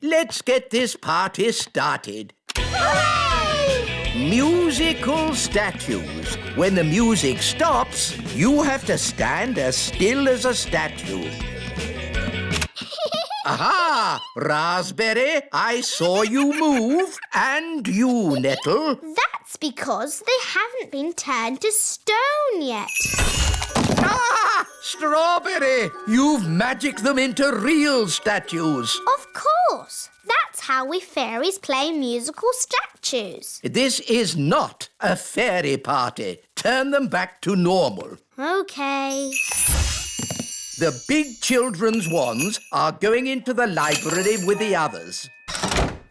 let's get this party started. Hooray! Musical statues. When the music stops, you have to stand as still as a statue. Aha! Raspberry, I saw you move. And you, Nettle. That's because they haven't been turned to stone yet. Ah! Strawberry! You've magicked them into real statues. Of course. That's how we fairies play musical statues. This is not a fairy party. Turn them back to normal. OK. The big children's wands are going into the library with the others.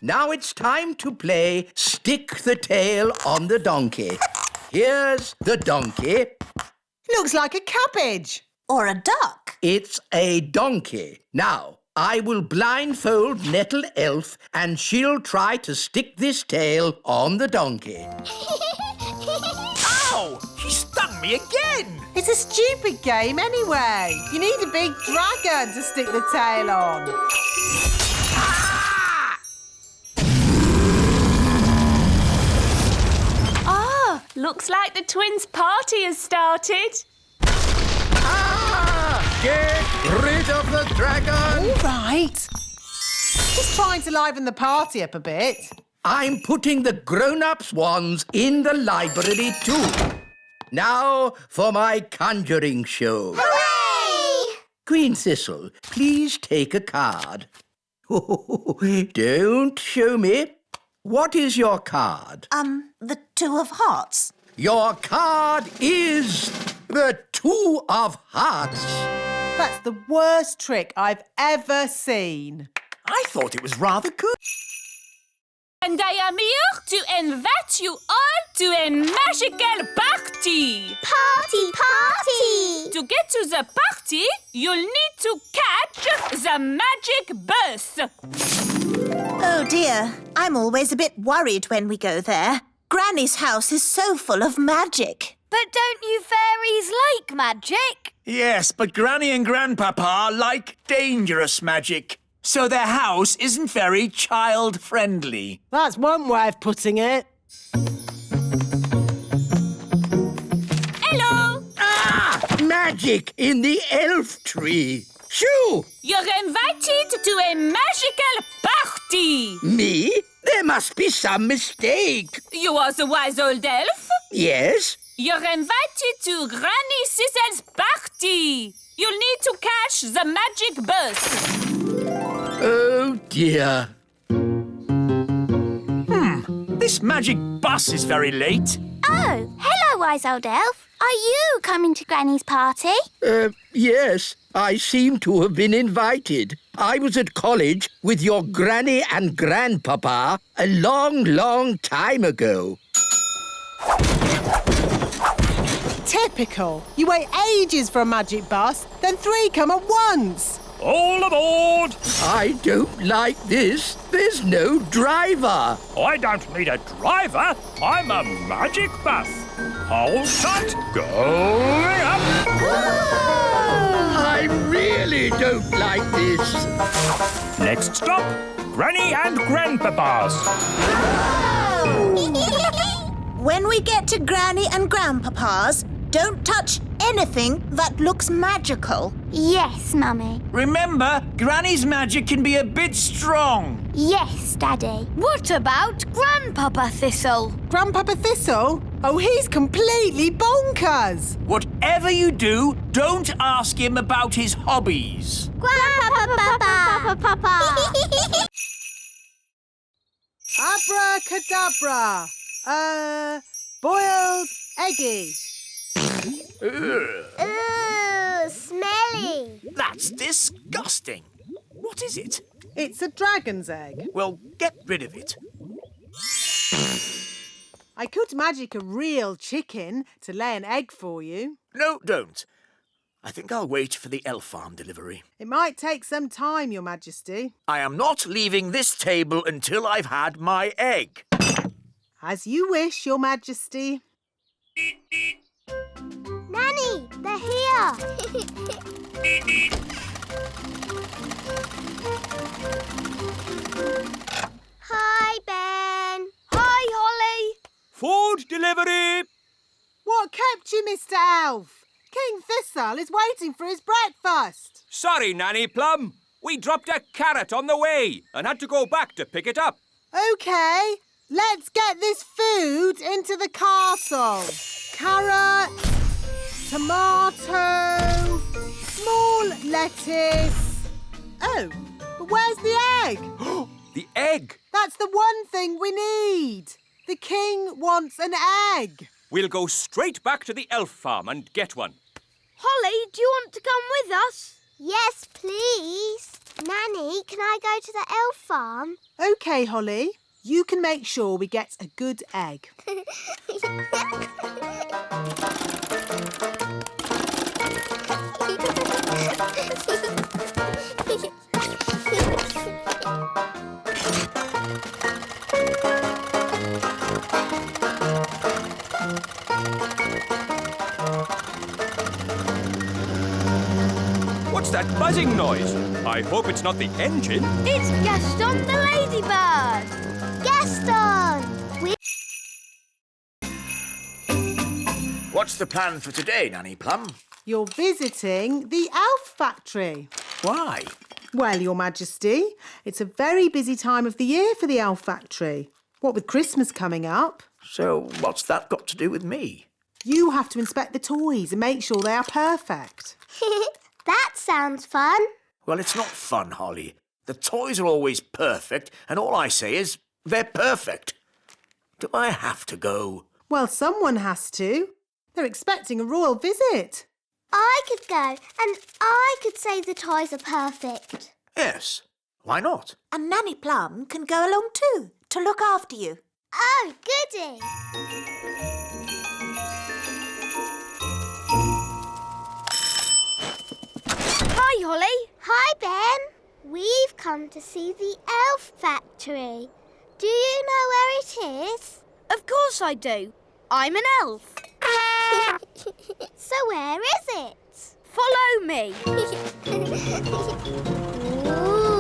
Now it's time to play Stick the Tail on the Donkey. Here's the donkey. Looks like a cabbage. Or a duck. It's a donkey. Now, I will blindfold Nettle Elf and she'll try to stick this tail on the donkey. Ow! She stung me again! It's a stupid game anyway. You need a big dragon to stick the tail on. Ah, looks like the twins' party has started. Get rid of the dragon! All right. Just trying to liven the party up a bit. I'm putting the grown-ups' wands in the library too. Now for my conjuring show. Hooray! Queen Thistle, please take a card. Don't show me. What is your card? The Two of Hearts. Your card is the Two of Hearts. That's the worst trick I've ever seen. I thought it was rather good. And I am here to invite you all to a magical party. Party, party! To get to the party, you'll need to catch the magic bus. Oh dear, I'm always a bit worried when we go there. Granny's house is so full of magic. But don't you fairies like magic? Yes, but Granny and Grandpapa like dangerous magic. So their house isn't very child-friendly. That's one way of putting it. Hello! Ah! Magic in the elf tree. Shoo! You're invited to a magical party. Me? There must be some mistake. You are the wise old elf? Yes? You're invited to Granny Thistle's party. You'll need to catch the magic bus. Oh, dear. This magic bus is very late. Oh, hello, wise old elf. Are you coming to Granny's party? Yes, I seem to have been invited. I was at college with your Granny and Grandpapa a long, long time ago. Typical. You wait ages for a magic bus, then 3 come at once. All aboard! I don't like this. There's no driver. I don't need a driver. I'm a magic bus. Hold tight. Going up. I really don't like this. Next stop, Granny and Grandpapa's. When we get to Granny and Grandpapa's, don't touch anything that looks magical. Yes, Mummy. Remember, Granny's magic can be a bit strong. Yes, Daddy. What about Grandpapa Thistle? Grandpapa Thistle? Oh, he's completely bonkers. Whatever you do, don't ask him about his hobbies. Grandpapa! Abracadabra. Boiled eggy. Ooh, smelly. That's disgusting. What is it? It's a dragon's egg. Well, get rid of it. I could magic a real chicken to lay an egg for you. No, don't. I think I'll wait for the elf farm delivery. It might take some time, Your Majesty. I am not leaving this table until I've had my egg. As you wish, Your Majesty. Nanny, they're here. delivery! What kept you, Mr. Elf? King Thistle is waiting for his breakfast. Sorry, Nanny Plum. We dropped a carrot on the way and had to go back to pick it up. OK, let's get this food into the castle. Carrot, tomato, small lettuce. Oh, but where's the egg? The egg! That's the one thing we need. The king wants an egg. We'll go straight back to the elf farm and get one. Holly, do you want to come with us? Yes, please. Nanny, can I go to the elf farm? OK, Holly. You can make sure we get a good egg. What's that buzzing noise? I hope it's not the engine. It's Gaston the Ladybird. Gaston! What's the plan for today, Nanny Plum? You're visiting the elf factory. Why? Well, Your Majesty, it's a very busy time of the year for the elf factory. What with Christmas coming up. So what's that got to do with me? You have to inspect the toys and make sure they are perfect. That sounds fun. Well, it's not fun, Holly. The toys are always perfect, and all I say is they're perfect. Do I have to go? Well, someone has to. They're expecting a royal visit. I could go and I could say the toys are perfect. Yes. Why not? And Nanny Plum can go along too, to look after you. Oh, goody. Hi, Holly. Hi, Ben. We've come to see the elf factory. Do you know where it is? Of course I do. I'm an elf. So where is it? Follow me. Ooh.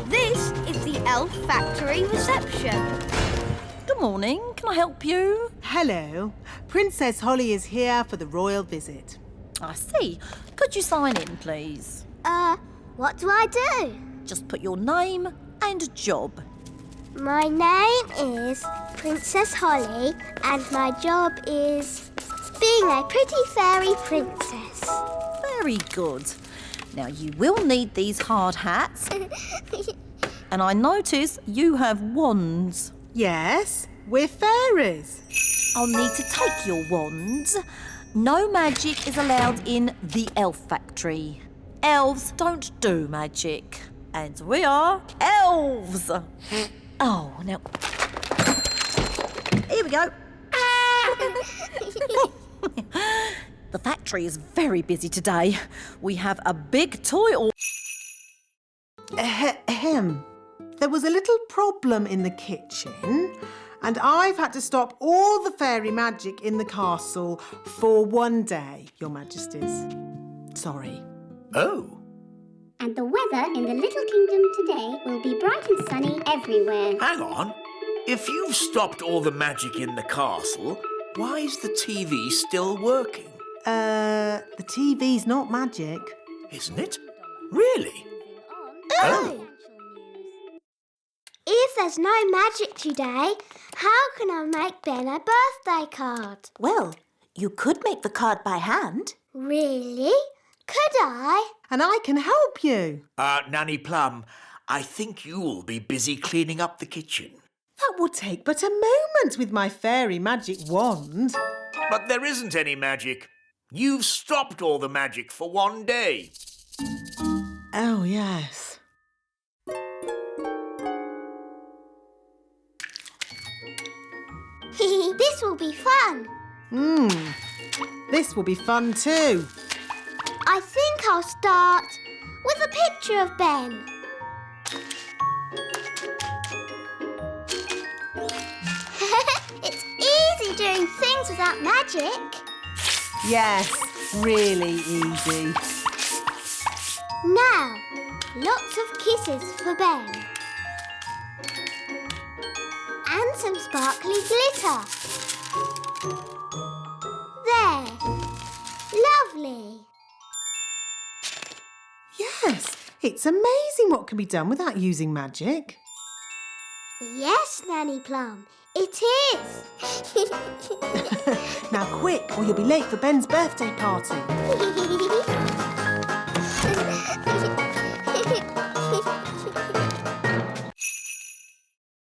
This is the elf factory reception. Good morning. Can I help you? Hello. Princess Holly is here for the royal visit. I see. Could you sign in, please? What do I do? Just put your name and job. My name is Princess Holly and my job is being a pretty fairy princess. Very good. Now, you will need these hard hats. And I notice you have wands. Yes, we're fairies. I'll need to take your wands. No magic is allowed in the elf factory. Elves don't do magic. And we are elves. Oh, now... Here we go. The factory is very busy today. We have a big toy... Ahem. There was a little problem in the kitchen and I've had to stop all the fairy magic in the castle for one day, Your Majesties. Sorry. Oh. And the weather in the Little Kingdom today will be bright and sunny everywhere. Hang on. If you've stopped all the magic in the castle, why is the TV still working? The TV's not magic. Isn't it? Really? Oh! If there's no magic today, how can I make Ben a birthday card? Well, you could make the card by hand. Really? Could I? And I can help you. Nanny Plum, I think you'll be busy cleaning up the kitchen. That would take but a moment with my fairy magic wand. But there isn't any magic. You've stopped all the magic for one day. Oh, yes. This will be fun. This will be fun too. I think I'll start with a picture of Ben. It's easy doing things without magic. Yes, really easy. Now, lots of kisses for Ben. And And some sparkly glitter. There. Lovely. Yes, it's amazing what can be done without using magic. Yes, Nanny Plum, it is. Now quick, or you'll be late for Ben's birthday party.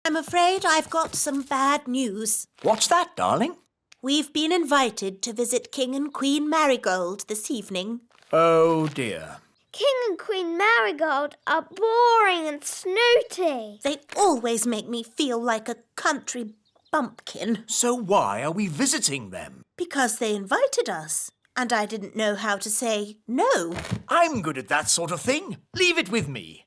I'm afraid I've got some bad news. What's that, darling? We've been invited to visit King and Queen Marigold this evening. Oh, dear. King and Queen Marigold are boring and snooty. They always make me feel like a country bumpkin. So why are we visiting them? Because they invited us, and I didn't know how to say no. I'm good at that sort of thing. Leave it with me.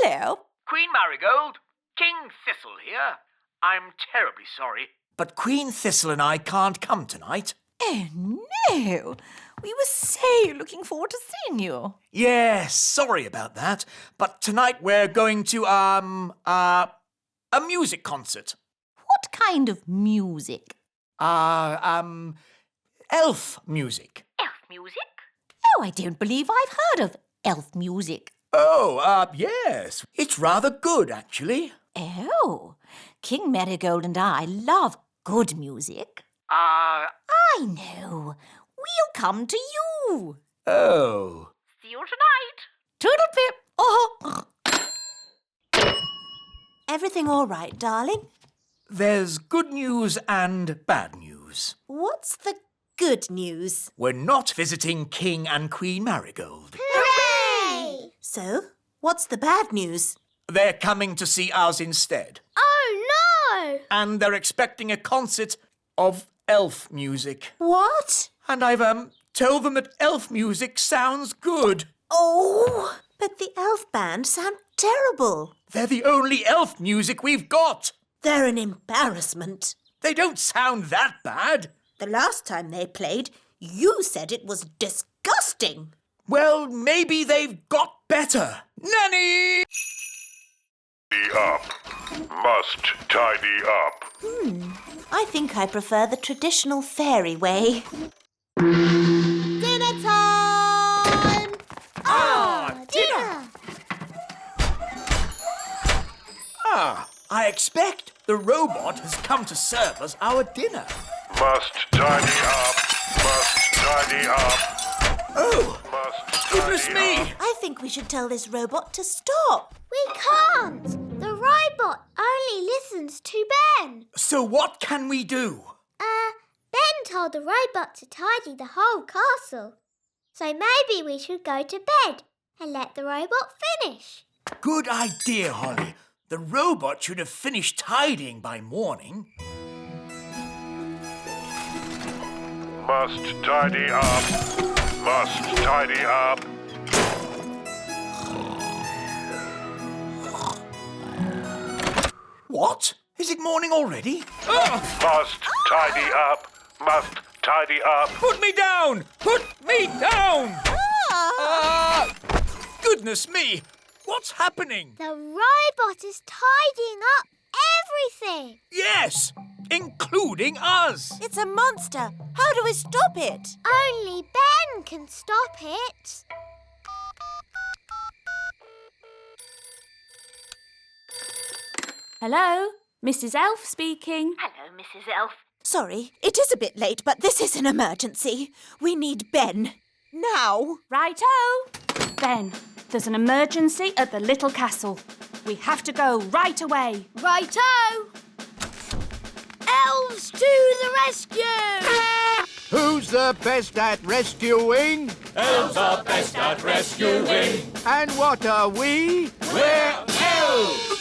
Hello. Queen Marigold, King Thistle here. I'm terribly sorry, but Queen Thistle and I can't come tonight. Oh, no. We were so looking forward to seeing you. Yes, sorry about that, but tonight we're going to, a music concert. What kind of music? Elf music. Elf music? Oh, I don't believe I've heard of elf music. Oh, yes. It's rather good, actually. Oh, King Marigold and I love good music. I know. We'll come to you. Oh. See you tonight. Toodle-pip. Oh. Everything all right, darling? There's good news and bad news. What's the good news? We're not visiting King and Queen Marigold. Hooray! So, what's the bad news? They're coming to see us instead. Oh, no! And they're expecting a concert of elf music. What? And I've, told them that elf music sounds good. Oh, but the elf band sound terrible. They're the only elf music we've got. They're an embarrassment. They don't sound that bad. The last time they played, you said it was disgusting. Well, maybe they've got better. Nanny! Up. Must tidy up. I think I prefer the traditional fairy way. Dinner time! Dinner! I expect the robot has come to serve us our dinner. Must tidy up. Must tidy up. Oh, Must goodness tidy me! up. I think we should tell this robot to stop. We can't! The robot only listens to Ben. So what can we do? Ben told the robot to tidy the whole castle. So maybe we should go to bed and let the robot finish. Good idea, Holly. The robot should have finished tidying by morning. Must tidy up. Must tidy up. What? Is it morning already? Must tidy up. Must tidy up. Put me down! Put me down! Goodness me! What's happening? The robot is tidying up everything. Yes, including us. It's a monster. How do we stop it? Only Ben can stop it. Hello, Mrs. Elf speaking. Hello, Mrs. Elf. Sorry, it is a bit late, but this is an emergency. We need Ben. Now. Righto! Ben, there's an emergency at the little castle. We have to go right away. Righto! Elves to the rescue! Who's the best at rescuing? Elves are best at rescuing. And what are we? We're elves!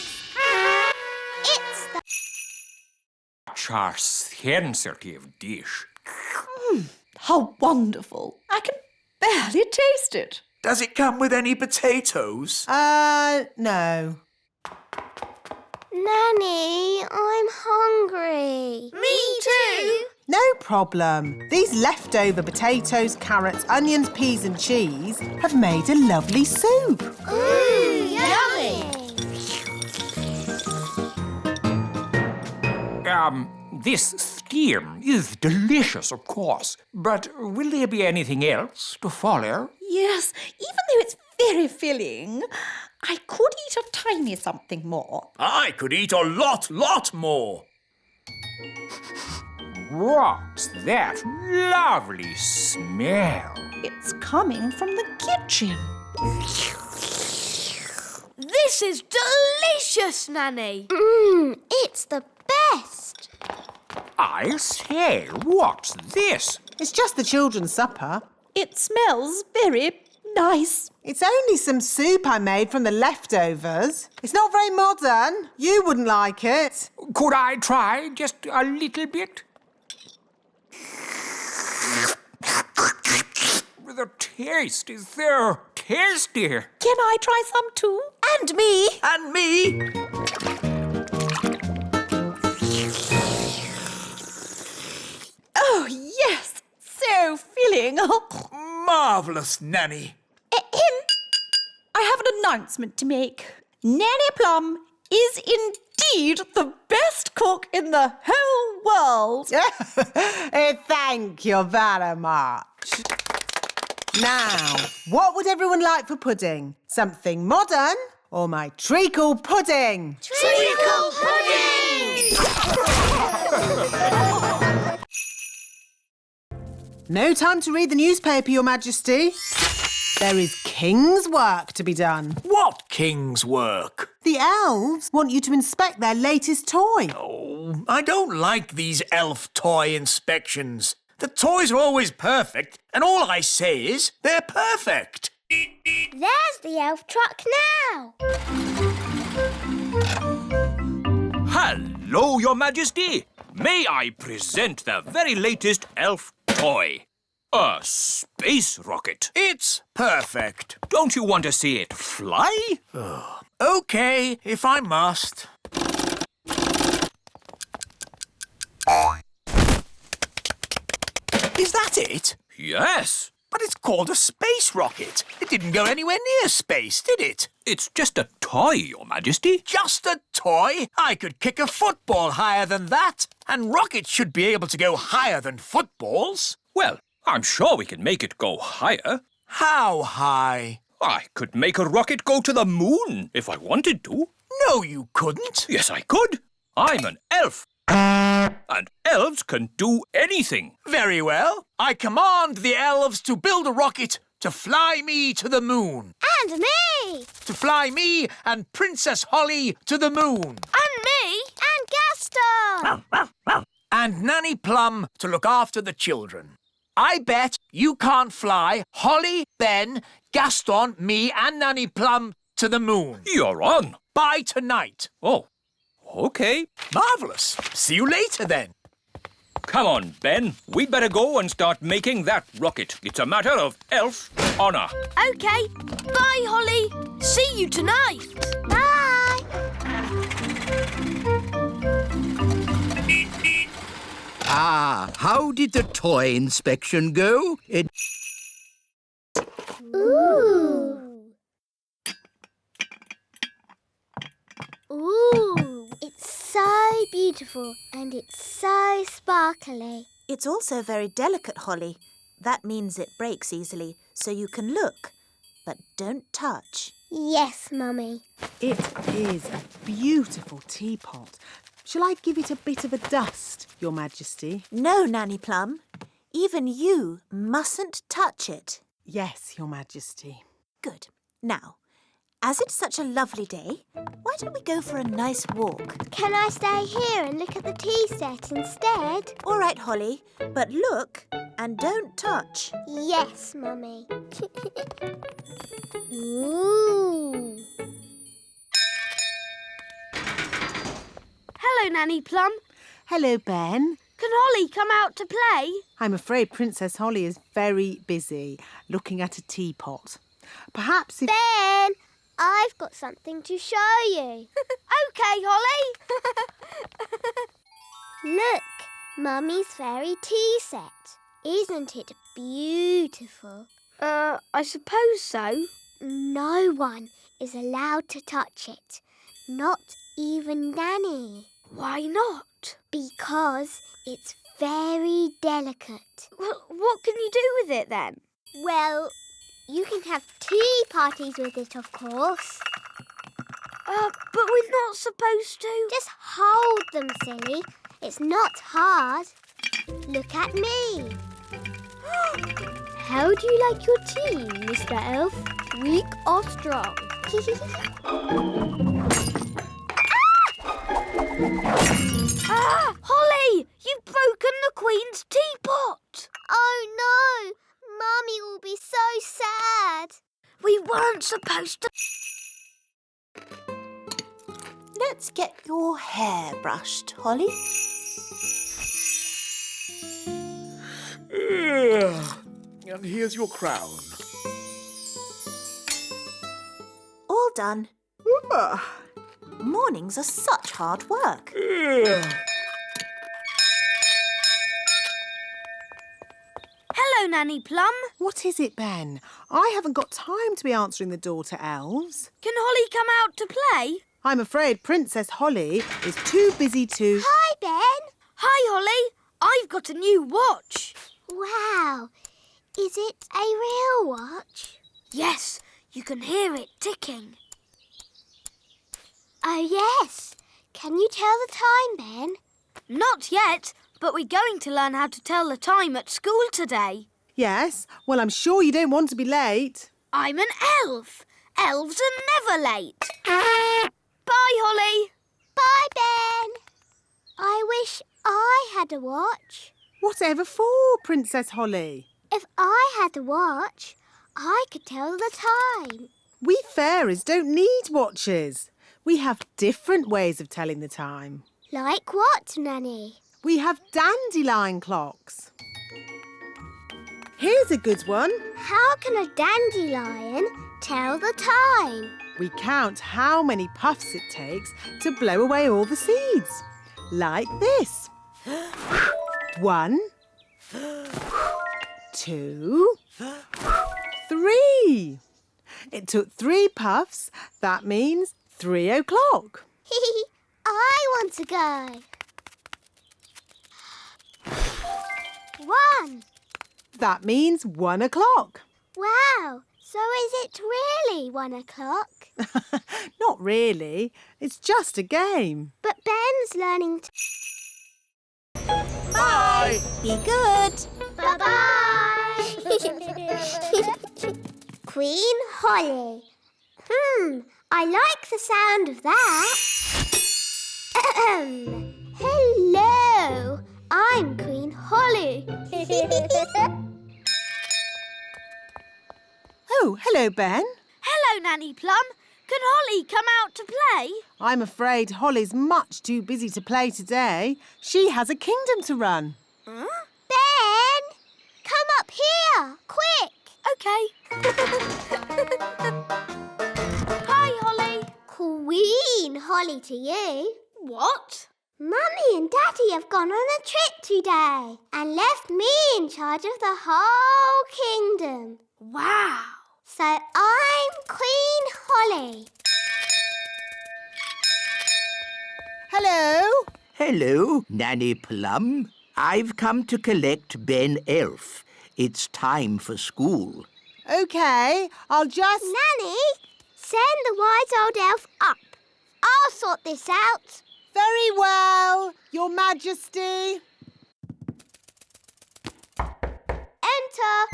It's the... Charles of dish. How wonderful. I can barely taste it. Does it come with any potatoes? No. Nanny, I'm hungry. Me too! No problem. These leftover potatoes, carrots, onions, peas and cheese have made a lovely soup. Ooh, yummy! This steam is delicious, of course. But will there be anything else to follow? Yes, even though it's very filling, I could eat a tiny something more. I could eat a lot more. What's that lovely smell? It's coming from the kitchen. This is delicious, Nanny. It's the best. I say, what's this? It's just the children's supper. It smells very nice. It's only some soup I made from the leftovers. It's not very modern. You wouldn't like it. Could I try just a little bit? The taste is so tasty. Can I try some too? And me. And me. Oh, yes. So filling. Marvellous, Nanny. I have an announcement to make. Nanny Plum is indeed the best cook in the whole world. Thank you very much. Now, what would everyone like for pudding? Something modern or my treacle pudding? Treacle pudding! No time to read the newspaper, Your Majesty. There is king's work to be done. What king's work? The elves want you to inspect their latest toy. Oh, I don't like these elf toy inspections. The toys are always perfect, and all I say is they're perfect. There's the elf truck now. Hello, Your Majesty. May I present the very latest elf toy? A space rocket. It's perfect. Don't you want to see it fly? OK, if I must. Is that it? Yes. But it's called a space rocket. It didn't go anywhere near space, did it? It's just a toy, Your Majesty. Just a toy? I could kick a football higher than that. And rockets should be able to go higher than footballs. Well, I'm sure we can make it go higher. How high? I could make a rocket go to the moon if I wanted to. No, you couldn't. Yes, I could. I'm an elf. And elves can do anything. Very well. I command the elves to build a rocket to fly me to the moon. And me. To fly me and Princess Holly to the moon. And me. And Gaston. And Nanny Plum to look after the children. I bet you can't fly Holly, Ben, Gaston, me and Nanny Plum to the moon. You're on. By tonight. Oh, OK. Marvellous. See you later then. Come on, Ben. We'd better go and start making that rocket. It's a matter of elf honour. OK. Bye, Holly. See you tonight. Bye. How did the toy inspection go? Ooh. Ooh. It's so beautiful and it's so sparkly. It's also very delicate, Holly. That means it breaks easily, so you can look, but don't touch. Yes, Mummy. It is a beautiful teapot. Shall I give it a bit of a dust, Your Majesty? No, Nanny Plum. Even you mustn't touch it. Yes, Your Majesty. Good. Now, as it's such a lovely day, why don't we go for a nice walk? Can I stay here and look at the tea set instead? All right, Holly, but look and don't touch. Yes, Mummy. Ooh. Hello, Nanny Plum. Hello, Ben. Can Holly come out to play? I'm afraid Princess Holly is very busy looking at a teapot. Perhaps if... Ben, I've got something to show you. OK, Holly. Look, Mummy's fairy tea set. Isn't it beautiful? I suppose so. No one is allowed to touch it. Not even Nanny. Why not? Because it's very delicate. Well, what can you do with it then? Well, you can have tea parties with it, of course. But we're not supposed to. Just hold them, silly. It's not hard. Look at me. How do you like your tea, Mr. Elf? Weak or strong? Holly! You've broken the Queen's Teapot! Oh, no! Mummy will be so sad. We weren't supposed to... Let's get your hair brushed, Holly. And here's your crown. All done. Mornings are such hard work. Hello, Nanny Plum. What is it, Ben? I haven't got time to be answering the door to elves. Can Holly come out to play? I'm afraid Princess Holly is too busy to... Hi, Ben. Hi, Holly. I've got a new watch. Wow. Is it a real watch? Yes, you can hear it ticking. Oh, yes. Can you tell the time, Ben? Not yet, but we're going to learn how to tell the time at school today. Yes? Well, I'm sure you don't want to be late. I'm an elf. Elves are never late. Bye, Holly. Bye, Ben. I wish I had a watch. Whatever for, Princess Holly? If I had a watch, I could tell the time. We fairies don't need watches. We have different ways of telling the time. Like what, Nanny? We have dandelion clocks. Here's a good one. How can a dandelion tell the time? We count how many puffs it takes to blow away all the seeds. Like this. 1, 2, 3. It took 3 puffs. That means 3 o'clock. I want to go. 1. That means 1 o'clock. Wow. So is it really 1 o'clock? Not really. It's just a game. But Ben's learning to... Bye. Be good. Bye-bye. Queen Holly. I like the sound of that. Hello. I'm Queen Holly. Oh, hello, Ben. Hello, Nanny Plum. Can Holly come out to play? I'm afraid Holly's much too busy to play today. She has a kingdom to run. Ben! Come up here, quick! OK. Hi, Holly. Queen Holly to you. What? Mummy and Daddy have gone on a trip today and left me in charge of the whole kingdom. Wow. So I'm Queen Holly. Hello. Hello, Nanny Plum. I've come to collect Ben Elf. It's time for school. OK, I'll just... Nanny, send the wise old elf up. I'll sort this out. Very well, Your Majesty. Enter.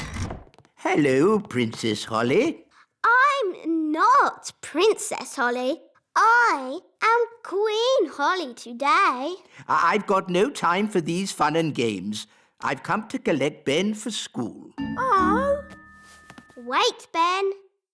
Hello, Princess Holly. I'm not Princess Holly. I am Queen Holly today. I've got no time for these fun and games. I've come to collect Ben for school. Oh. Wait, Ben.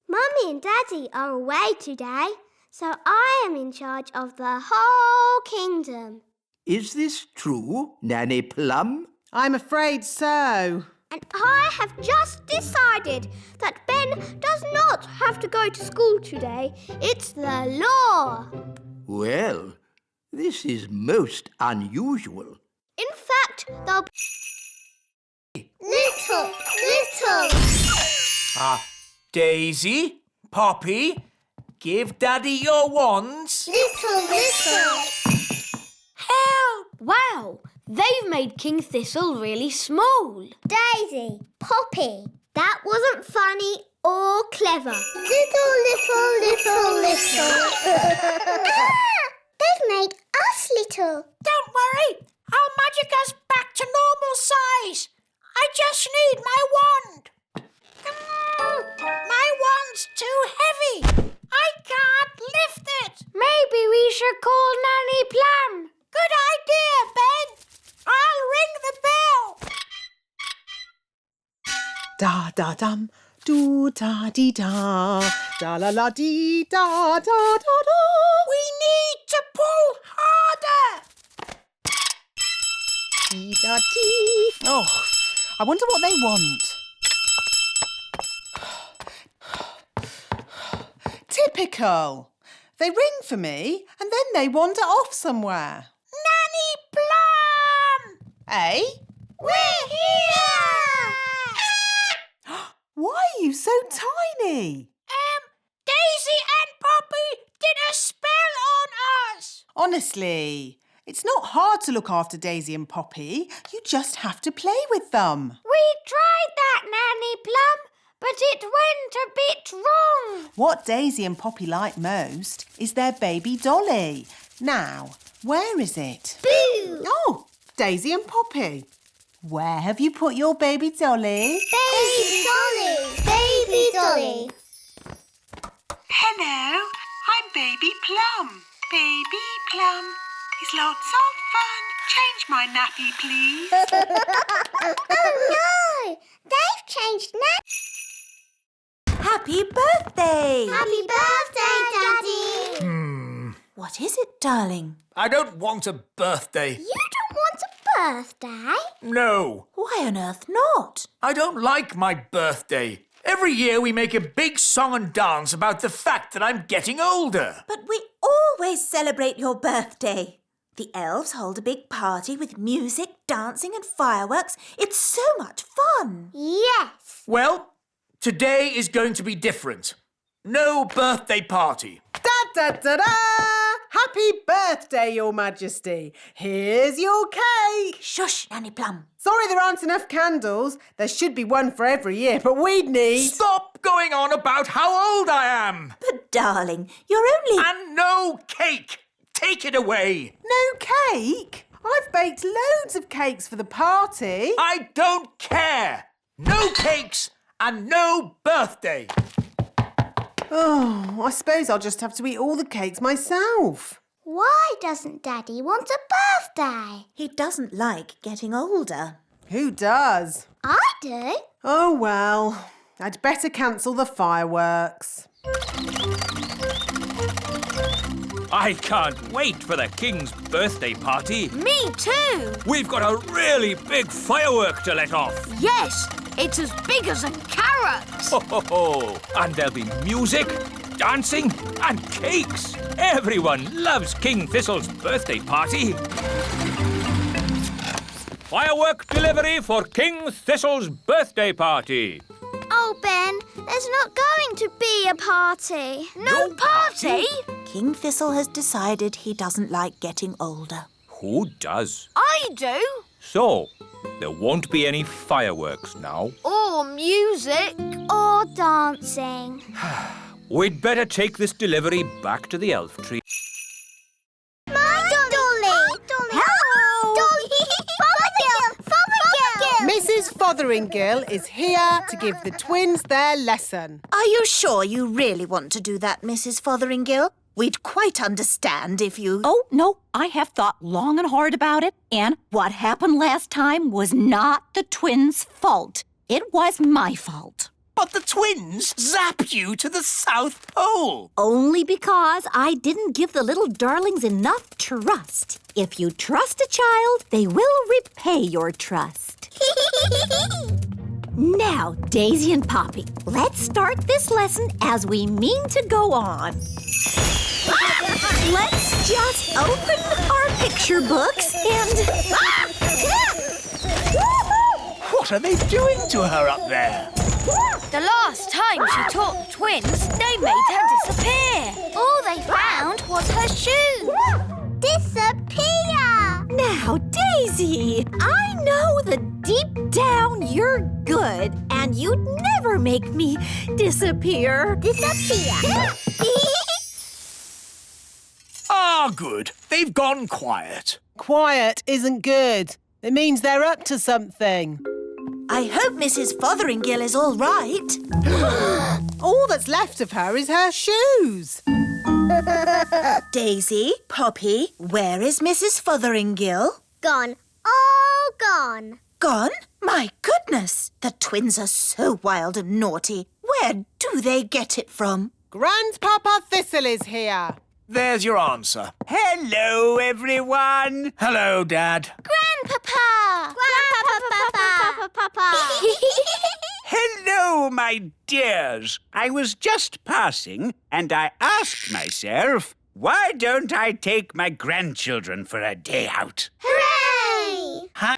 Mummy and Daddy are away today, so I am in charge of the whole kingdom. Is this true, Nanny Plum? I'm afraid so. And I have just decided that Ben does not have to go to school today. It's the law. Well, this is most unusual. In fact, But they'll be little. Daisy, Poppy, give Daddy your wands. Little. Help! Wow, they've made King Thistle really small. Daisy, Poppy, that wasn't funny or clever. Little. They've made us little. Don't worry, I'll magic us back to normal size. I just need my wand. My wand's too heavy. I can't lift it. Maybe we should call Nanny Plum. Good idea, Ben. I'll ring the bell. Da da dum, do da dee da, da la la dee da da da da. We need to pull harder. Dee da dee. Oh, I wonder what they want. Typical. They ring for me and then they wander off somewhere. Nanny Plum! Eh? We're here! Why are you so tiny? Daisy and Poppy did a spell on us. Honestly, it's not hard to look after Daisy and Poppy. You just have to play with them. We tried that, Nanny Plum, but it went a bit wrong. What Daisy and Poppy like most is their baby dolly. Now, where is it? Boo! Oh, Daisy and Poppy. Where have you put your baby dolly? Baby Dolly. Hello, I'm Baby Plum. Baby Plum is lots of fun. Change my nappy, please. Oh no! They've changed naps. Happy birthday! Happy birthday, Daddy! What is it, darling? I don't want a birthday. You don't want a birthday? No, Why on earth not? I don't like my birthday. Every year we make a big song and dance about the fact that I'm getting older. But we always celebrate your birthday. The elves hold a big party with music, dancing and fireworks. It's so much fun. Yes. Well, today is going to be different. No birthday party. Da da da da! Happy birthday, Your Majesty. Here's your cake. Shush, Nanny Plum. Sorry there aren't enough candles. There should be one for every year, but we'd need... Stop going on about how old I am. But, darling, you're only... And no cake. Take it away. No cake? I've baked loads of cakes for the party. I don't care. No cakes and no birthday. Oh, I suppose I'll just have to eat all the cakes myself. Why doesn't Daddy want a birthday? He doesn't like getting older. Who does? I do. Oh, well, I'd better cancel the fireworks. I can't wait for the King's birthday party. Me too. We've got a really big firework to let off. Yes, it's as big as a carrot. Ho, ho, ho. And there'll be music, dancing and cakes. Everyone loves King Thistle's birthday party. Firework delivery for King Thistle's birthday party. Oh, Ben, there's not going to be a party. No party? King Thistle has decided he doesn't like getting older. Who does? I do. So, there won't be any fireworks now. Or music. Or dancing. We'd better take this delivery back to the elf tree. My Dolly! Hello! Dolly! Fothergill! Mrs. Fotheringill is here to give the twins their lesson. Are you sure you really want to do that, Mrs. Fotheringill? We'd quite understand if you... Oh, no, I have thought long and hard about it, and what happened last time was not the twins' fault. It was my fault. But the twins zap you to the South Pole. Only because I didn't give the little darlings enough trust. If you trust a child, they will repay your trust. Now, Daisy and Poppy, let's start this lesson as we mean to go on. Let's just open our picture books and... What are they doing to her up there? The last time she taught the twins, they made her disappear. All they found was her shoes. Disappear! Now, Daisy, I know that deep down you're good and you'd never make me disappear. Disappear! Ah, good. They've gone quiet. Quiet isn't good. It means they're up to something. I hope Mrs. Fotheringill is all right. All that's left of her is her shoes. Daisy, Poppy, where is Mrs. Fotheringill? Gone. All gone. Gone? My goodness! The twins are so wild and naughty. Where do they get it from? Grandpapa Thistle is here. There's your answer. Hello, everyone. Hello, Dad. Grandpapa! Grandpapa! Hello, my dears. I was just passing and I asked myself, why don't I take my grandchildren for a day out? Hooray! Huh?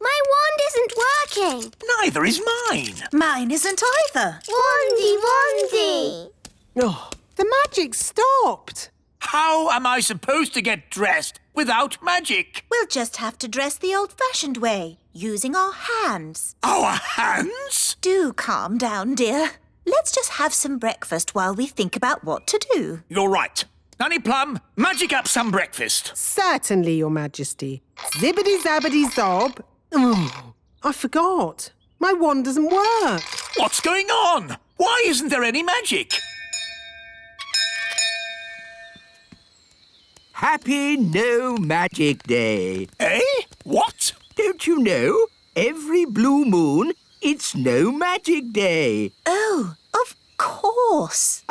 My wand isn't working. Neither is mine. Mine isn't either. Wandy! Oh, the magic stopped. How am I supposed to get dressed without magic? We'll just have to dress the old-fashioned way, using our hands. Our hands? Do calm down, dear. Let's just have some breakfast while we think about what to do. You're right. Nanny Plum, magic up some breakfast. Certainly, Your Majesty. Zibbity-zabbity-zob. Oh, I forgot. My wand doesn't work. What's going on? Why isn't there any magic? Happy No Magic Day. Eh? What? Don't you know? Every blue moon, it's No Magic Day. Oh, of course.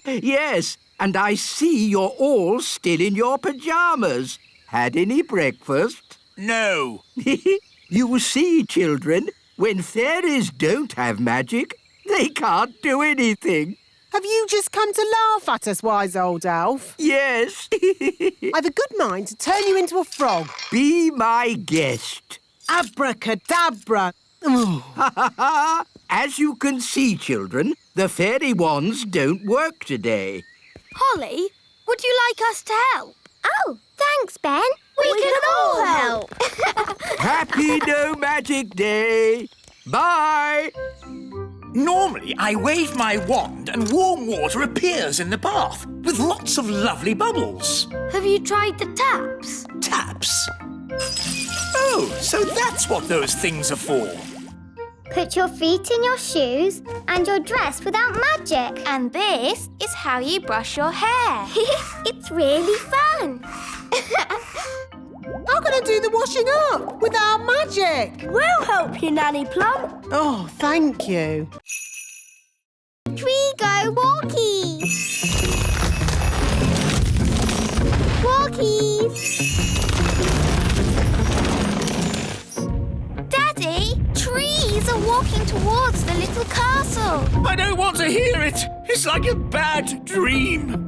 Yes, and I see you're all still in your pyjamas. Had any breakfast? No. You see, children, when fairies don't have magic, they can't do anything. Have you just come to laugh at us, wise old elf? Yes. I've a good mind to turn you into a frog. Be my guest. Abracadabra. Oh. As you can see, children, the fairy wands don't work today. Holly, would you like us to help? Oh, thanks, Ben. We can all help. Happy No Magic Day. Bye. Normally, I wave my wand and warm water appears in the bath with lots of lovely bubbles. Have you tried the taps? Taps? Oh, so that's what those things are for. Put your feet in your shoes and you're dressed without magic. And this is how you brush your hair. It's really fun. How can I do the washing up without magic? We'll help you, Nanny Plum. Oh, thank you. We go walkies. Walkies. Daddy, trees are walking towards the little castle. I don't want to hear it. It's like a bad dream.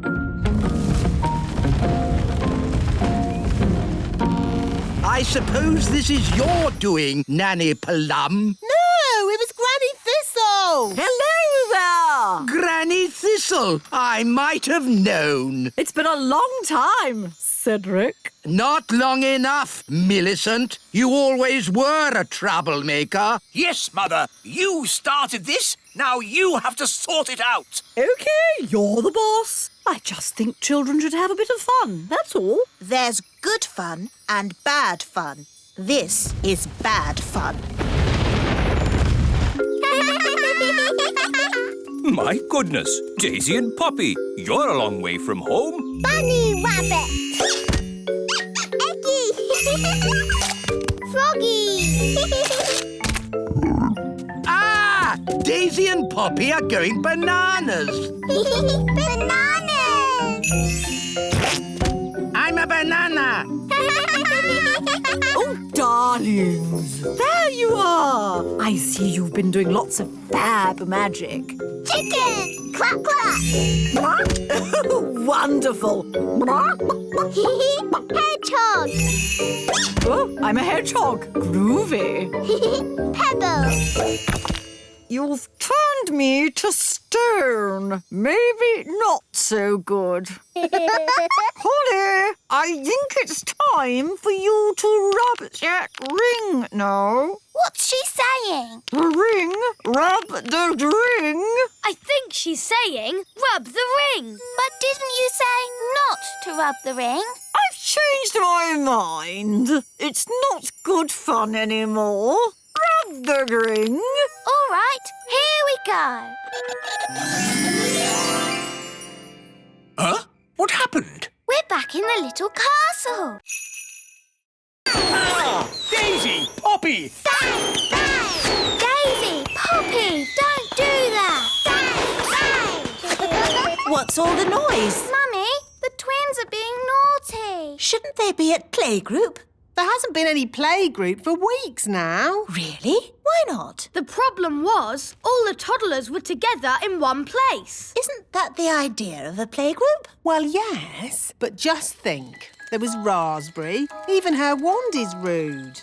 I suppose this is your doing, Nanny Plum. No, it was Granny Thistle. Hello there! Granny Thistle, I might have known. It's been a long time, Cedric. Not long enough, Millicent. You always were a troublemaker. Yes, Mother. You started this. Now you have to sort it out. OK, you're the boss. I just think children should have a bit of fun, that's all. There's good fun and bad fun. This is bad fun. My goodness, Daisy and Poppy, you're a long way from home. Bunny rabbit. Eggy. Froggy. Ah! Daisy and Poppy are going bananas. Bananas. I'm a banana. Oh, darling. darlings! There you are! I see you've been doing lots of fab magic. Chicken! Clap, clap! Wonderful! Hedgehog! Oh, I'm a hedgehog. Groovy. Pebble! You've turned me to stone. Maybe not so good. Holly, I think it's time for you to rub that ring now. What's she saying? The ring? Rub the ring? I think she's saying rub the ring. But didn't you say not to rub the ring? I've changed my mind. It's not good fun anymore. Rub the ring. All right, here we go. Huh? What happened? We're back in the little castle. Ah! Daisy! Poppy! Bang! Bang! Daisy, Poppy, don't do that. Bang! Bang! What's all the noise? Mummy, the twins are being naughty. Shouldn't they be at playgroup? There hasn't been any playgroup for weeks now. Really? Why not? The problem was all the toddlers were together in one place. Isn't that the idea of a playgroup? Well, yes, but just think. There was Raspberry. Even her wand is rude.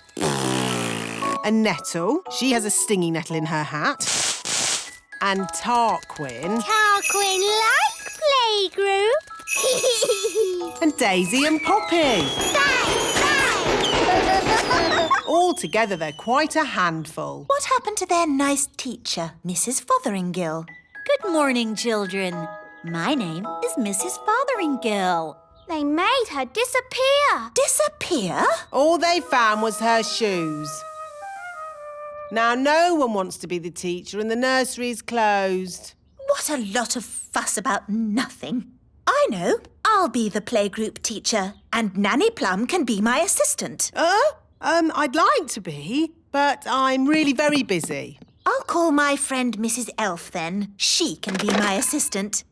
And Nettle. She has a stinging nettle in her hat. And Tarquin. Tarquin like playgroup. And Daisy and Poppy. Bang! All together, they're quite a handful. What happened to their nice teacher, Mrs. Fotheringill? Good morning, children. My name is Mrs. Fotheringill. They made her disappear. Disappear? All they found was her shoes. Now, no one wants to be the teacher and the nursery's closed. What a lot of fuss about nothing. I know. I'll be the playgroup teacher and Nanny Plum can be my assistant. I'd like to be, but I'm really very busy. I'll call my friend Mrs. Elf then. She can be my assistant.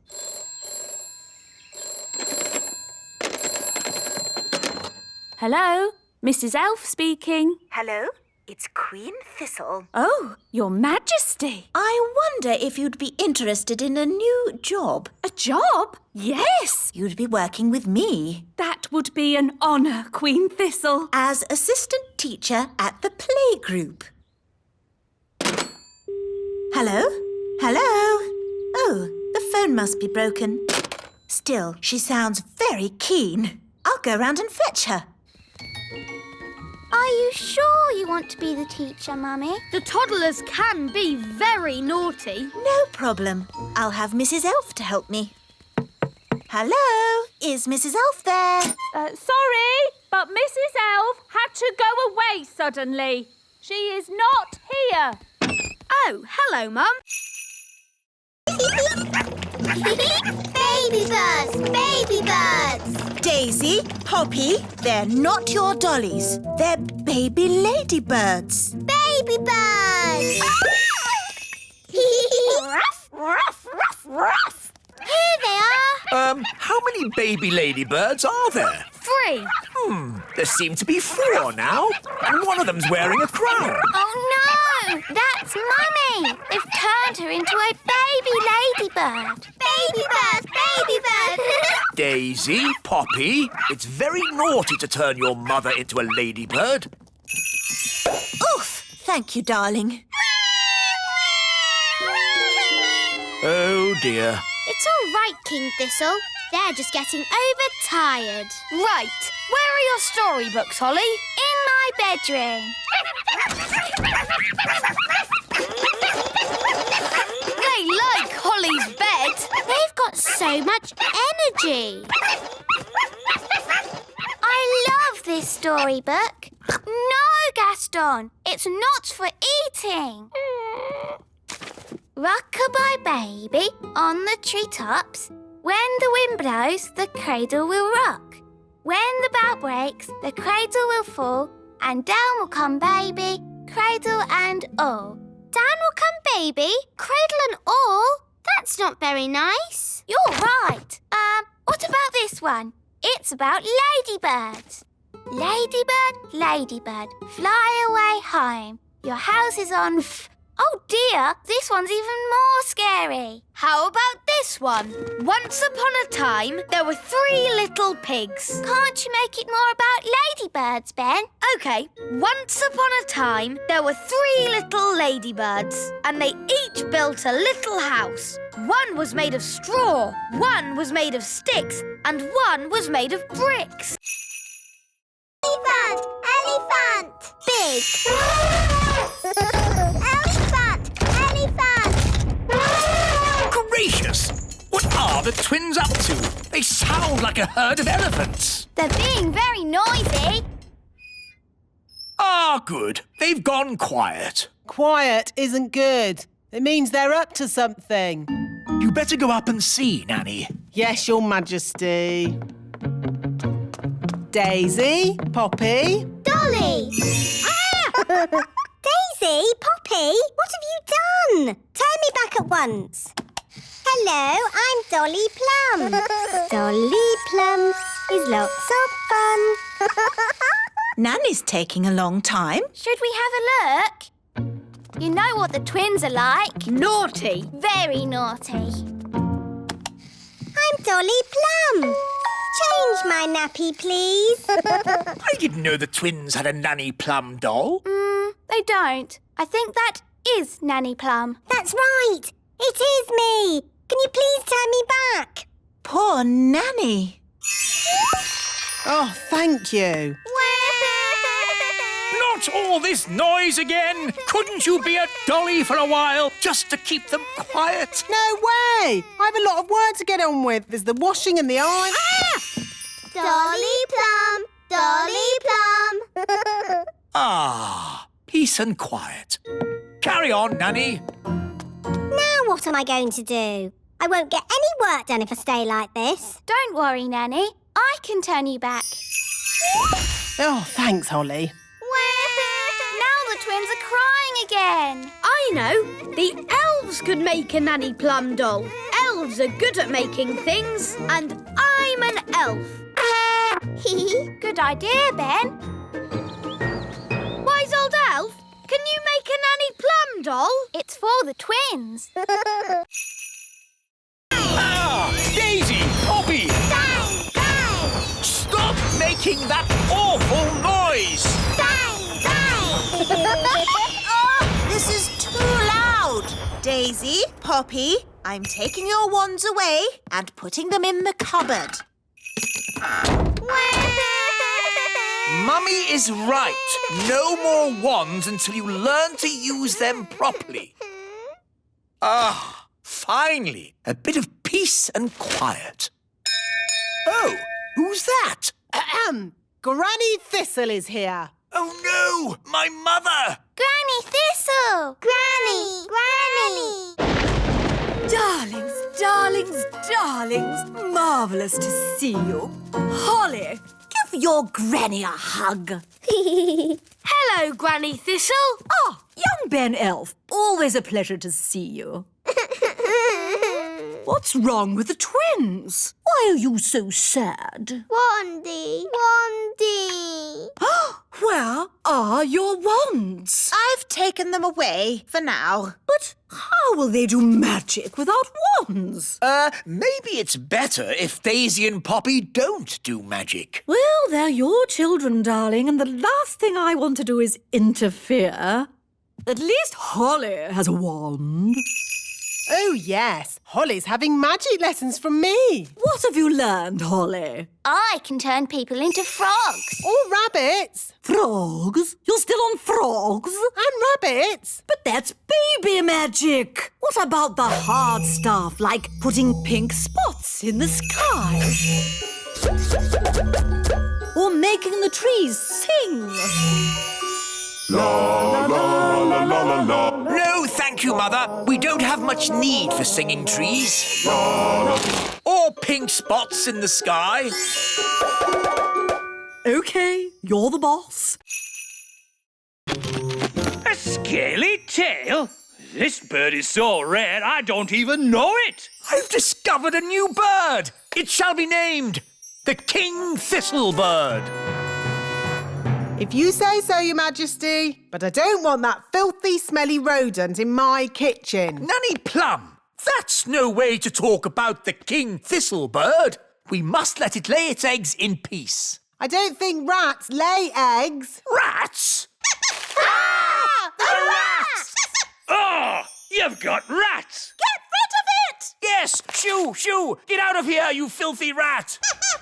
Hello, Mrs. Elf speaking. Hello, it's Queen Thistle. Oh, Your Majesty. I wonder if you'd be interested in a new job. A job? Yes. You'd be working with me. That would be an honour, Queen Thistle. As assistant teacher at the playgroup. Hello? Hello? Oh, the phone must be broken. Still, she sounds very keen. I'll go round and fetch her. Are you sure you want to be the teacher, Mummy? The toddlers can be very naughty. No problem. I'll have Mrs. Elf to help me. Hello? Is Mrs. Elf there? Sorry, but Mrs. Elf had to go away suddenly. She is not here. Oh, hello, Mum. Baby birds! Baby birds! Daisy, Poppy, they're not your dollies. They're baby ladybirds. Baby birds! Ruff, ruff, ruff, ruff. Here they are! How many baby ladybirds are there? 3. There seem to be 4 now, and one of them's wearing a crown. Oh no! That's Mummy! They've turned her into a baby ladybird! Baby birds! Baby birds! Daisy, Poppy, it's very naughty to turn your mother into a ladybird. Oof! Thank you, darling. Oh, dear. It's all right, King Thistle. They're just getting overtired. Right. Where are your storybooks, Holly? In my bedroom. They like Holly's bed. They've got so much energy. I love this storybook. No, Gaston, it's not for eating. Rock-a-bye baby on the treetops. When the wind blows, the cradle will rock. When the bough breaks, the cradle will fall, and down will come baby, cradle and all. Down will come baby, cradle and all? That's not very nice. You're right. What about this one? It's about ladybirds. Ladybird, ladybird, fly away home. Your house is on Oh dear, this one's even more scary. How about this one? Once upon a time, there were 3 little pigs. Can't you make it more about ladybirds, Ben? OK, once upon a time, there were 3 little ladybirds, and they each built a little house. One was made of straw, one was made of sticks, and one was made of bricks. Elephant! Elephant! Big! Elephant! Elephant! Gracious! What are the twins up to? They sound like a herd of elephants. They're being very noisy. Ah, good. They've gone quiet. Quiet isn't good. It means they're up to something. You better go up and see, Nanny. Yes, Your Majesty. Daisy, Poppy. Dolly! Daisy, Poppy, what have you done? Turn me back at once. Hello, I'm Dolly Plum. Dolly Plum is lots of fun. Nanny's taking a long time. Should we have a look? You know what the twins are like. Naughty. Very naughty. I'm Dolly Plum. Change my nappy, please. I didn't know the twins had a Nanny Plum doll. They don't. I think that is Nanny Plum. That's right. It is me. Can you please turn me back? Poor Nanny. Oh, thank you. Not all this noise again! Couldn't you be a dolly for a while, just to keep them quiet? No way! I have a lot of work to get on with. There's the washing and the iron. Dolly Plum! Dolly Plum! Ah, peace and quiet. Carry on, Nanny. Now what am I going to do? I won't get any work done if I stay like this. Don't worry, Nanny. I can turn you back. Oh, thanks, Holly. Now the twins are crying again. I know. The elves could make a Nanny Plum doll. Elves are good at making things, and I'm an elf. Good idea, Ben. Wise old elf, can you make a Nanny Plum doll? It's for the twins. Ah, Daisy, Poppy! Bang! Bang! Stop making that awful noise! Bang! Bang! Oh, this is too loud. Daisy, Poppy, I'm taking your wands away and putting them in the cupboard. Mummy is right. No more wands until you learn to use them properly. Ah, finally, a bit of peace and quiet. Oh, who's that? Granny Thistle is here. Oh no, my mother! Granny Thistle! Granny! Darlings, darlings, darlings, marvellous to see you. Holly, give your granny a hug. Hello, Granny Thistle. Ah, young Ben Elf, always a pleasure to see you. What's wrong with the twins? Why are you so sad? Wandy! Wandy! Where are your wands? I've taken them away for now. But how will they do magic without wands? Maybe it's better if Daisy and Poppy don't do magic. Well, they're your children, darling, and the last thing I want to do is interfere. At least Holly has a wand. Oh, yes. Holly's having magic lessons from me. What have you learned, Holly? I can turn people into frogs. Or rabbits. Frogs? You're still on frogs? And rabbits. But that's baby magic. What about the hard stuff, like putting pink spots in the sky? Or making the trees sing? La la la la la la. No, thank you, Mother. We don't have much need for singing trees. La la. Or pink spots in the sky. OK, you're the boss. A scaly tail? This bird is so rare I don't even know it. I've discovered a new bird. It shall be named the King Thistle Bird. If you say so, Your Majesty, but I don't want that filthy, smelly rodent in my kitchen. Nanny Plum, that's no way to talk about the king thistle bird. We must let it lay its eggs in peace. I don't think rats lay eggs. Rats? The rats! Oh, you've got rats! Get rid of it! Yes, shoo! Get out of here, you filthy rat!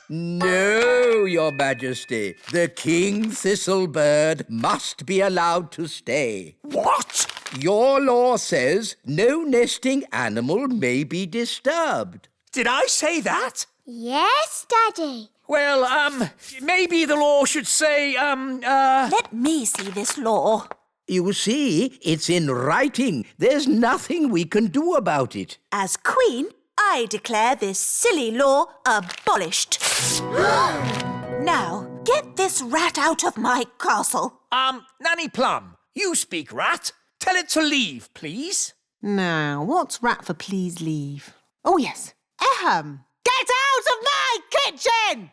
No, Your Majesty. The king thistle bird must be allowed to stay. What? Your law says no nesting animal may be disturbed. Did I say that? Yes, Daddy. Well, maybe the law should say, Let me see this law. You see, it's in writing. There's nothing we can do about it. As Queen, I declare this silly law abolished. Now, get this rat out of my castle. Nanny Plum, you speak rat. Tell it to leave, please. Now, what's rat for please leave? Oh, yes. Ahem. Get out of my kitchen!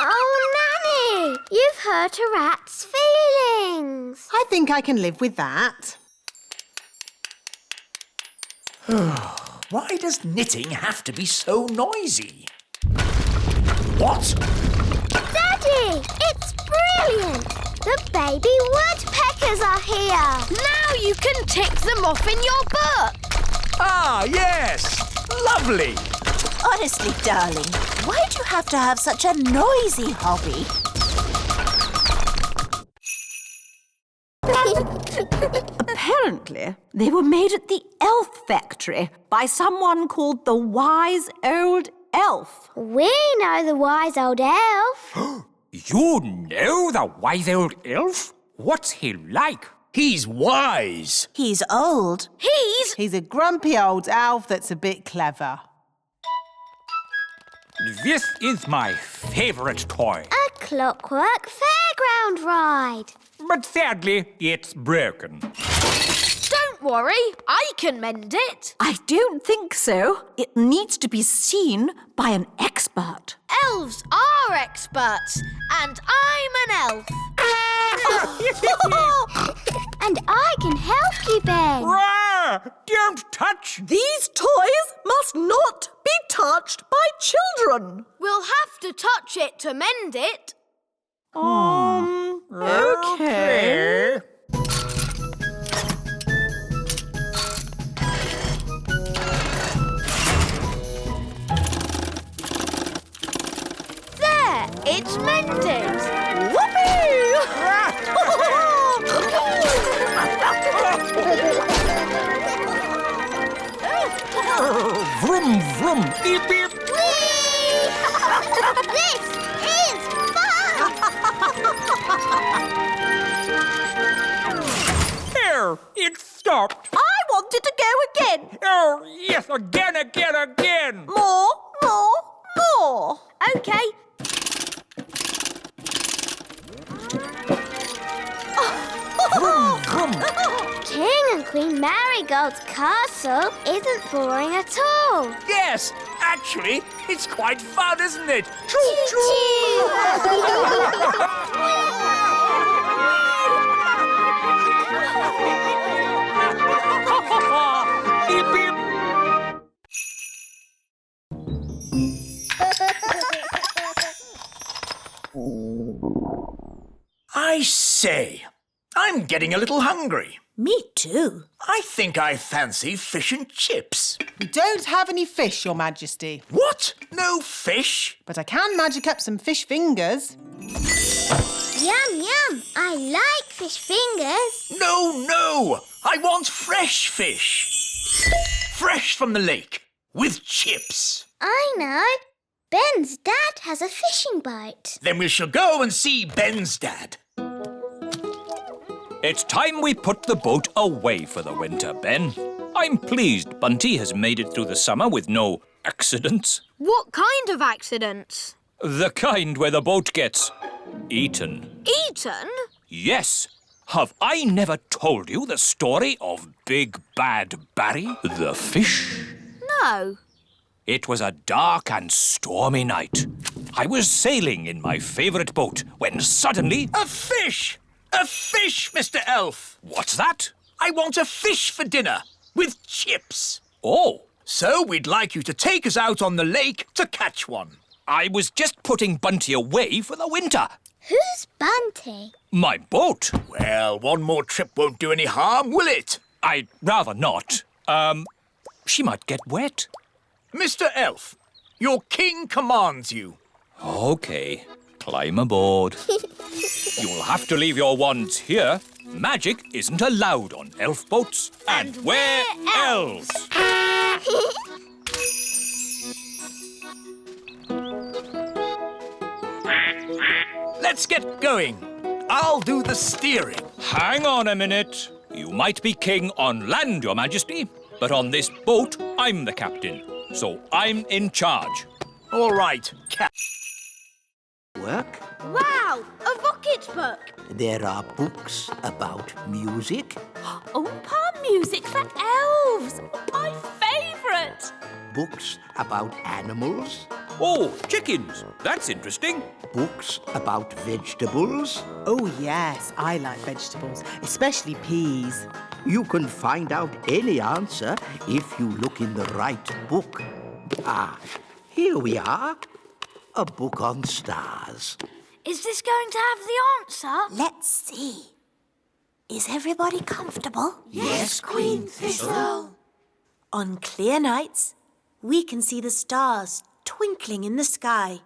Oh, Nanny, you've hurt a rat's feelings. I think I can live with that. Why does knitting have to be so noisy? What? Daddy, it's brilliant. The baby woodpeckers are here. Now you can tick them off in your book. Ah, yes. Lovely. Honestly, darling, why do you have to have such a noisy hobby? Apparently, they were made at the elf factory by someone called the Wise Old Elf. We know the wise old elf. You know the wise old elf? What's he like? He's wise. He's old. He's a grumpy old elf that's a bit clever. This is my favorite toy. A clockwork fairground ride. But sadly, it's broken. Don't worry, I can mend it. I don't think so. It needs to be seen by an expert. Elves are experts, and I'm an elf. And I can help you, Ben. Ah, don't touch! These toys must not be touched by children. We'll have to touch it to mend it. Okay. There, it's mended. Vroom, vroom, beep, beep. This is fun! There, it stopped. I wanted to go again. Oh, yes, again. More. Okay. Vroom, vroom. King and Queen Marigold's castle isn't boring at all. Yes, actually, it's quite fun, isn't it? Beep, beep. I say, I'm getting a little hungry. Me too. I think I fancy fish and chips. We don't have any fish, Your Majesty. What? No fish? But I can magic up some fish fingers. Yum, yum. I like fish fingers. No. I want fresh fish. Fresh from the lake, with chips. I know. Ben's dad has a fishing boat. Then we shall go and see Ben's dad. It's time we put the boat away for the winter, Ben. I'm pleased Bunty has made it through the summer with no accidents. What kind of accidents? The kind where the boat gets eaten. Eaten? Yes. Have I never told you the story of Big Bad Barry, the fish? No. It was a dark and stormy night. I was sailing in my favourite boat when suddenly... A fish! A fish, Mr. Elf! What's that? I want a fish for dinner, with chips. Oh, So we'd like you to take us out on the lake to catch one. I was just putting Bunty away for the winter. Who's Bunty? My boat. Well, one more trip won't do any harm, will it? I'd rather not. She might get wet. Mr. Elf, your king commands you. OK, climb aboard. You'll have to leave your wands here. Magic isn't allowed on elf boats. And we're elves. Let's get going. I'll do the steering. Hang on a minute. You might be king on land, Your Majesty, but on this boat, I'm the captain. So I'm in charge. All right, Work. Wow, a rocket book. There are books about music, Oompa music for elves. My favourite. books about animals, Oh, chickens. That's interesting. books about vegetables. Oh, yes, I like vegetables, especially peas. You can find out any answer if you look in the right book. Ah, here we are. A book on stars. Is this going to have the answer? Let's see. Is everybody comfortable? Yes, Queen Thistle. On clear nights, we can see the stars twinkling in the sky.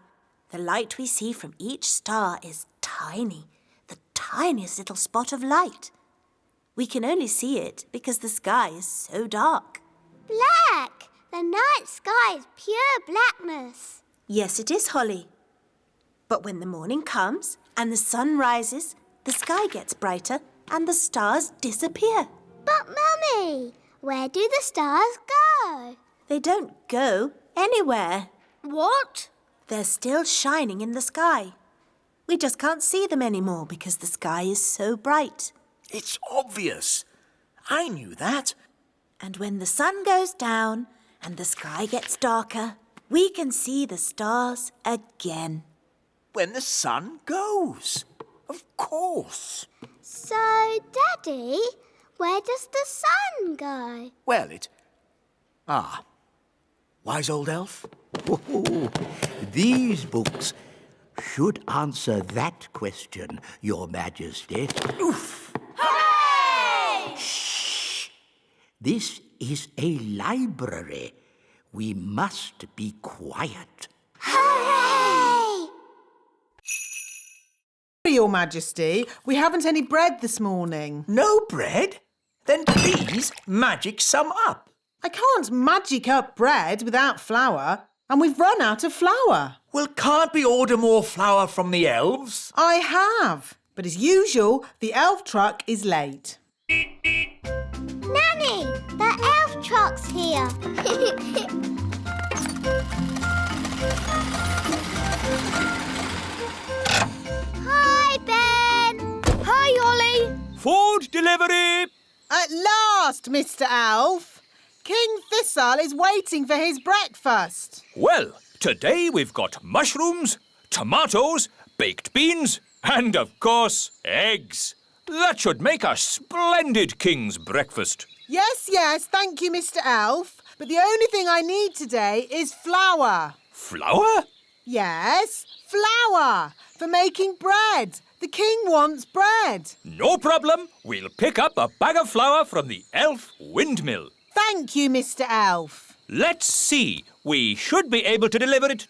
The light we see from each star is tiny, the tiniest little spot of light. We can only see it because the sky is so dark. Black! The night sky is pure blackness. Yes, it is, Holly. But when the morning comes and the sun rises, the sky gets brighter and the stars disappear. But, Mummy, where do the stars go? They don't go anywhere. What? They're still shining in the sky. We just can't see them anymore because the sky is so bright. It's obvious. I knew that. And when the sun goes down and the sky gets darker, we can see the stars again. When the sun goes. Of course. So, Daddy, where does the sun go? Well, wise old elf. Oh, these books should answer that question, Your Majesty. Oof. Hooray! Shh! This is a library. We must be quiet. Hooray! Your Majesty, we haven't any bread this morning. No bread? Then please magic some up. I can't magic up bread without flour, and we've run out of flour. Well, can't we order more flour from the elves? I have, but as usual, the elf truck is late. Nanny, the elf truck's here. Hi, Ben. Hi, Ollie. Food delivery. At last, Mr. Elf. King Thistle is waiting for his breakfast. Well, today we've got mushrooms, tomatoes, baked beans, and, of course, eggs. That should make a splendid king's breakfast. Yes, thank you, Mr. Elf. But the only thing I need today is flour. Flour? Yes, flour for making bread. The king wants bread. No problem. We'll pick up a bag of flour from the elf windmill. Thank you, Mr. Elf. Let's see. We should be able to deliver it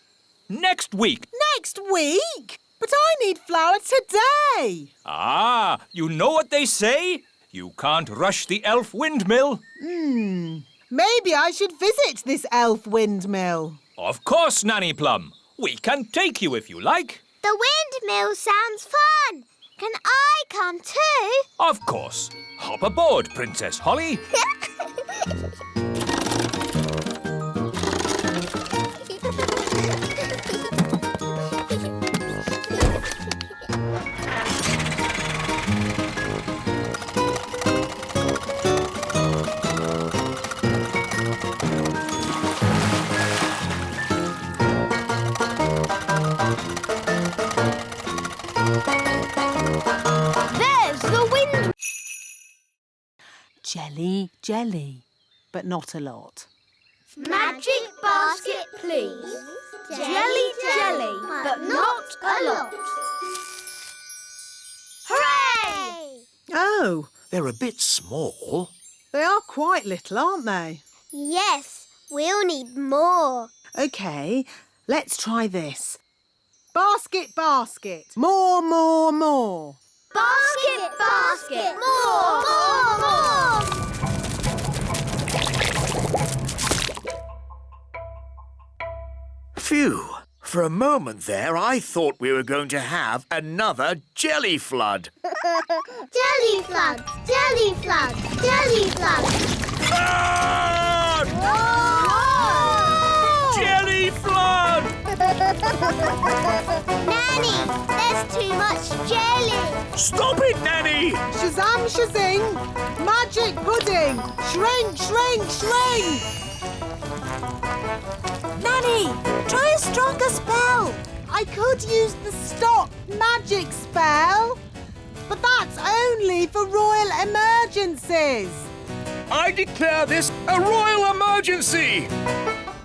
next week. Next week? But I need flour today. Ah, you know what they say? You can't rush the elf windmill. Maybe I should visit this elf windmill. Of course, Nanny Plum. We can take you if you like. The windmill sounds fun. Can I come too? Of course. Hop aboard, Princess Holly. jelly, jelly, but not a lot. Magic basket, please. Jelly, jelly, but not a lot. Hooray! Oh, They're a bit small. they are quite little, aren't they? Yes, we'll need more. OK, let's try this. Basket, basket. More, more, more. Basket, basket, more, more, more. Phew. For a moment there, I thought we were going to have another jelly flood. Jelly floods, jelly floods, jelly floods. Flood! Jelly flood! Nanny, there's too much jelly. Stop it, Nanny! Shazam, shazing. Magic pudding. Shrink, shrink, shrink. Nanny, try a stronger spell. I could use the stop magic spell, but that's only for royal emergencies. I declare this a royal emergency!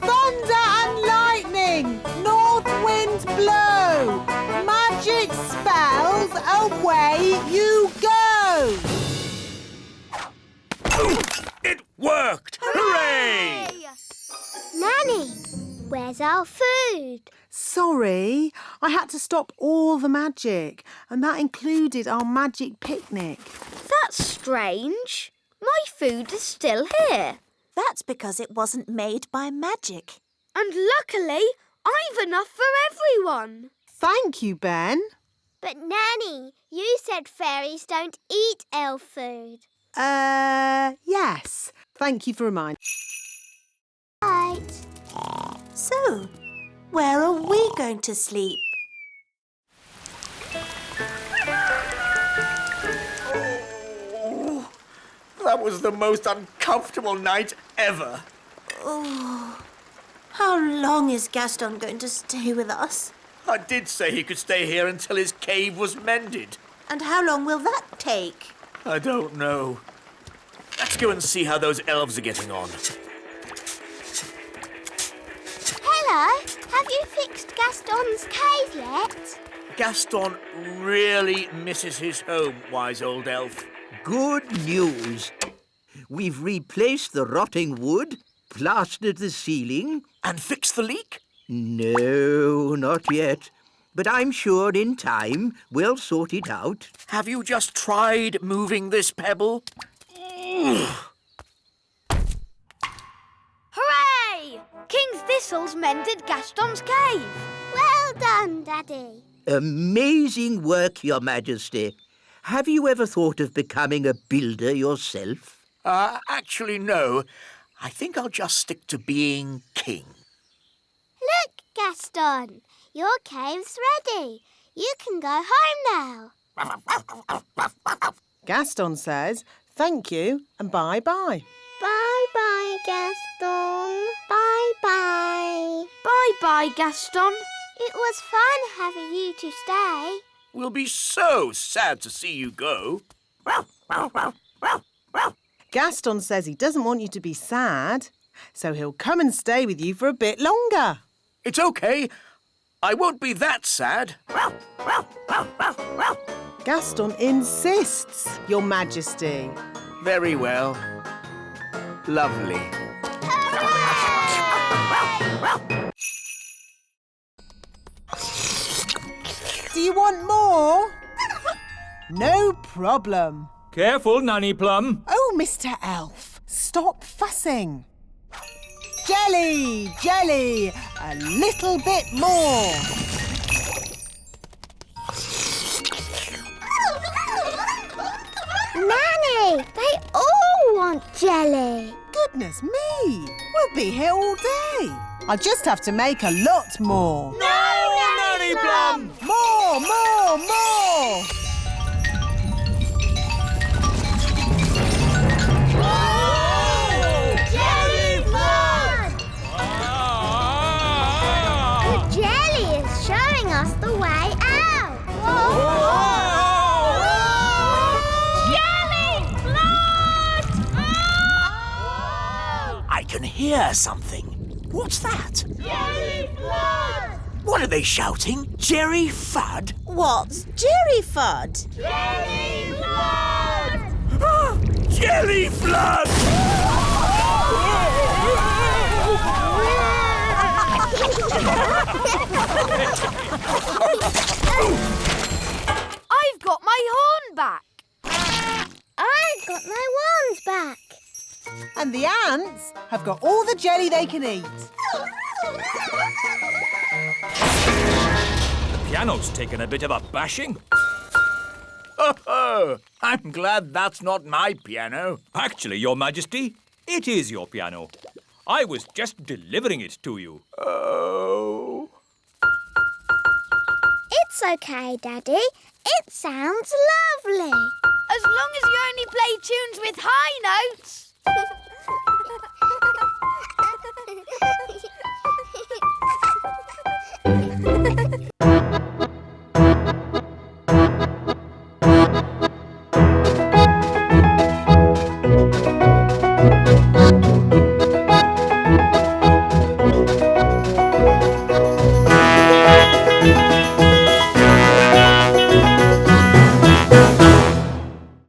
Thunder and lightning, north wind blow, magic spells, away you go. It worked! Hooray! Nanny, where's our food? Sorry, I had to stop all the magic, and that included our magic picnic. That's strange. My food is still here. That's because it wasn't made by magic. And luckily, I've enough for everyone. Thank you, Ben. But Nanny, you said fairies don't eat elf food. Yes. Thank you for reminding. Right. So, where are we going to sleep? Oh, that was the most uncomfortable night ever. Oh, how long is Gaston going to stay with us? I did say he could stay here until his cave was mended. And how long will that take? I don't know. Let's go and see how those elves are getting on. Hello, have you fixed Gaston's cave yet? Gaston really misses his home, wise old elf. Good news. We've replaced the rotting wood, plastered the ceiling. And fixed the leak? No, not yet. But I'm sure in time we'll sort it out. Have you just tried moving this pebble? Hooray! King Thistle's mended Gaston's cave. Well done, Daddy. Amazing work, Your Majesty. Have you ever thought of becoming a builder yourself? Actually, no. I think I'll just stick to being king. Look, Gaston, your cave's ready. You can go home now. Gaston says thank you and bye-bye. Bye-bye, Gaston. Bye-bye. Bye-bye, Gaston. It was fun having you to stay. We'll be so sad to see you go. Gaston says he doesn't want you to be sad, so he'll come and stay with you for a bit longer. It's okay. I won't be that sad. Gaston insists, Your Majesty. Very well. Lovely. Do you want more? No problem. Careful, Nanny Plum. Oh, Mr. Elf, stop fussing. Jelly, jelly, a little bit more. Nanny, they all want jelly. Goodness me, we'll be here all day. I'll just have to make a lot more. No, Nanny Plum! More, more, more! Jelly flood! The jelly is showing us the way out. Jelly flood! can hear something. What's that? Jerry Flood! What are they shouting? Jerry Fudd? What's Jerry Fudd? Jerry Flood! Jelly Flood! I've got my horn back. I've got my wands back. And the ants have got all the jelly they can eat. The piano's taken a bit of a bashing. Oh, I'm glad that's not my piano. Actually, Your Majesty, it is your piano. I was just delivering it to you. Oh. It's okay, Daddy. It sounds lovely. As long as you only play tunes with high notes.